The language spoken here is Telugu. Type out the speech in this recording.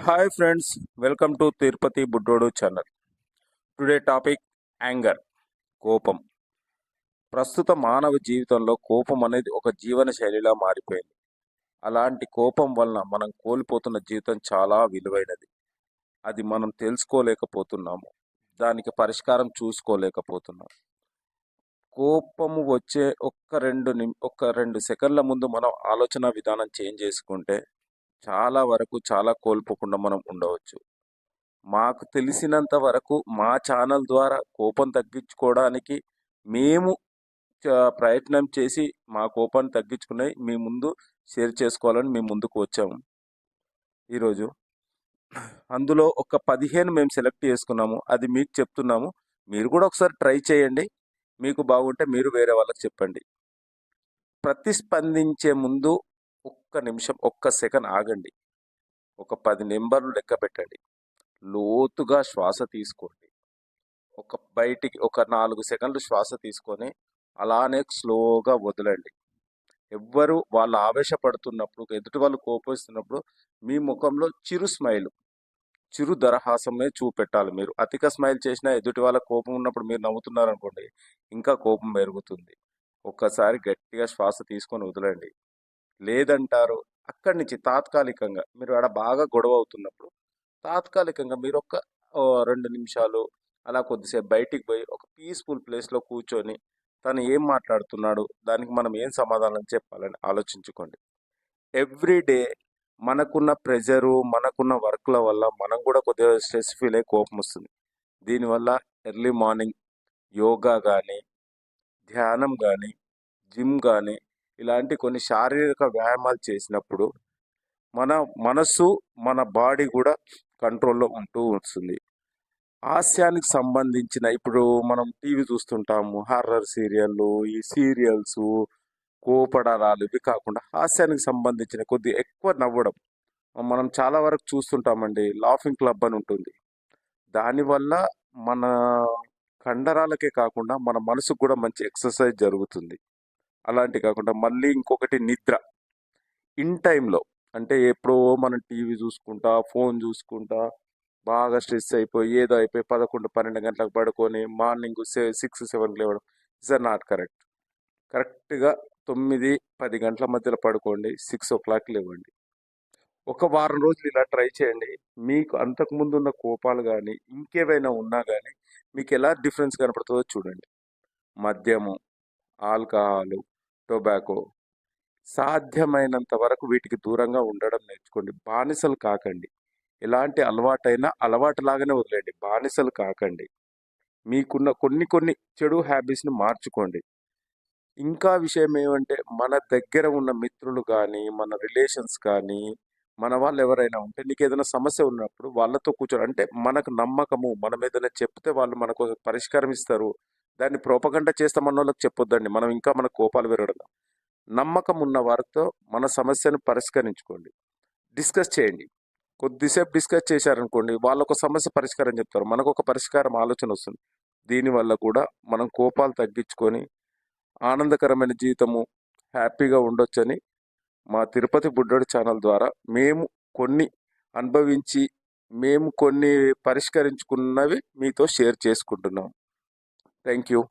Hi friends, welcome to Tirupati బుడ్డోడు ఛానల్. టుడే టాపిక్ యాంగర్, కోపం. ప్రస్తుత మానవ జీవితంలో కోపం అనేది ఒక జీవన శైలిలా మారిపోయింది. అలాంటి కోపం వలన మనం కోల్పోతున్న జీవితం చాలా విలువైనది. అది మనం తెలుసుకోలేకపోతున్నాము. దానికి పరిష్కారం చూసుకోలేకపోతున్నాం. కోపము వచ్చే ఒక్క రెండు సెకండ్ల ముందు మనం ఆలోచన విధానం చేంజ్ చేసుకుంటే చాలా వరకు చాలా కోల్పోకుండా మనం ఉండవచ్చు. మాకు తెలిసినంత వరకు మా ఛానల్ ద్వారా కోపం తగ్గించుకోవడానికి మేము ప్రయత్నం చేసి మా కోపాన్ని తగ్గించుకుని మీ ముందు షేర్ చేసుకోవాలని మేము ముందుకు వచ్చాము ఈరోజు. అందులో ఒక 15 మేము సెలెక్ట్ చేసుకున్నాము. అది మీకు చెప్తున్నాము. మీరు కూడా ఒకసారి ట్రై చేయండి. మీకు బాగుంటే మీరు వేరే వాళ్ళకి చెప్పండి. ప్రతిస్పందించే ముందు ఒక్క నిమిషం, ఒక్క సెకండ్ ఆగండి. ఒక 10 నెంబర్లు లెక్క పెట్టండి. లోతుగా శ్వాస తీసుకోండి. బయటికి ఒక 4 సెకండ్లు శ్వాస తీసుకొని అలానే స్లోగా వదలండి. ఎవ్వరు వాళ్ళు ఆవేశపడుతున్నప్పుడు, ఎదుటి వాళ్ళు కోపిస్తున్నప్పుడు మీ ముఖంలో చిరు దరహాసమే చూపెట్టాలి. మీరు అధిక స్మైల్ చేసినా ఎదుటి వాళ్ళ కోపం ఉన్నప్పుడు మీరు నవ్వుతున్నారనుకోండి, ఇంకా కోపం పెరుగుతుంది. ఒక్కసారి గట్టిగా శ్వాస తీసుకొని వదలండి. లేదంటారు అక్కడి నుంచి తాత్కాలికంగా మీరు ఆడ బాగా గొడవ అవుతున్నప్పుడు తాత్కాలికంగా మీరు 2 నిమిషాలు అలా కొద్దిసేపు బయటికి పోయి ఒక పీస్ఫుల్ ప్లేస్లో కూర్చొని తను ఏం మాట్లాడుతున్నాడు, దానికి మనం ఏం సమాధానం చెప్పాలని ఆలోచించుకోండి. ఎవ్రీడే మనకున్న ప్రెజరు, మనకున్న వర్క్ల వల్ల మనం కూడా కొద్దిగా స్ట్రెస్ ఫీల్ అయ్యి కోపం వస్తుంది. దీనివల్ల ఎర్లీ మార్నింగ్ యోగా కానీ, ధ్యానం కానీ, జిమ్ కానీ ఇలాంటి కొన్ని శారీరక వ్యాయామాలు చేసినప్పుడు మన మనసు, మన బాడీ కూడా కంట్రోల్లో ఉంటూ వస్తుంది. హాస్యానికి సంబంధించిన ఇప్పుడు మనం టీవీ చూస్తుంటాము, హర్రర్ సీరియళ్ళు, ఈ సీరియల్స్, కోపడరాలు ఇవి కాకుండా హాస్యానికి సంబంధించిన కొద్ది ఎక్కువ నవ్వడం మనం చాలా వరకు చూస్తుంటామండి. లాఫింగ్ క్లబ్ అని ఉంటుంది. దానివల్ల మన కండరాలకే కాకుండా మన మనసుకు కూడా మంచి ఎక్సర్సైజ్ జరుగుతుంది. అలాంటి కాకుండా మళ్ళీ ఇంకొకటి నిద్ర. ఇన్ టైంలో అంటే ఎప్పుడో మనం టీవీ చూసుకుంటా, ఫోన్ చూసుకుంటా బాగా స్ట్రెస్ అయిపోయి ఏదో అయిపోయి 11, 12 గంటలకు పడుకొని మార్నింగ్ 6, 7కి లేవడం ఇస్ నాట్ కరెక్ట్. కరెక్ట్గా 9, 10 గంటల మధ్యలో పడుకోండి, 6 o'clock లేవండి. ఒక వారం రోజులు ఇలా ట్రై చేయండి. మీకు అంతకుముందు ఉన్న కోపాలు కానీ ఇంకేవైనా ఉన్నా కానీ మీకు ఎలా డిఫరెన్స్ కనపడుతుందో చూడండి. మద్యము, ఆల్కహాలు, టొబాకో సాధ్యమైనంత వరకు వీటికి దూరంగా ఉండడం నేర్చుకోండి. బానిసలు కాకండి. ఎలాంటి అలవాటైనా అలవాటులాగానే వదిలేండి, బానిసలు కాకండి. మీకున్న కొన్ని చెడు హ్యాబిట్స్ని మార్చుకోండి. ఇంకా విషయం ఏమంటే మన దగ్గర ఉన్న మిత్రులు కానీ, మన రిలేషన్స్ కానీ, మన వాళ్ళు ఎవరైనా ఉంటే నీకు ఏదైనా సమస్య ఉన్నప్పుడు వాళ్ళతో కూర్చోండి. అంటే మనకు నమ్మకము, మనం ఏదైనా చెప్తే వాళ్ళు మనకు పరిష్కారం ఇస్తారు. దాన్ని ప్రోపగండ చేస్తామన్న వాళ్ళకి చెప్పొద్దండి. మనం ఇంకా మన కోపాలు పెరగడం. నమ్మకం ఉన్న వారితో మన సమస్యను పరిష్కరించుకోండి. డిస్కస్ చేయండి. కొద్దిసేపు డిస్కస్ చేశారనుకోండి, వాళ్ళొక సమస్య పరిష్కారం చెప్తారు, మనకు ఒక పరిష్కారం ఆలోచన వస్తుంది. దీనివల్ల కూడా మనం కోపాలు తగ్గించుకొని ఆనందకరమైన జీవితము హ్యాపీగా ఉండొచ్చని మా తిరుపతి బుడ్డోడు ఛానల్ ద్వారా మేము కొన్ని అనుభవించి మేము కొన్ని పరిష్కరించుకున్నవి మీతో షేర్ చేసుకుంటున్నాం. Thank you.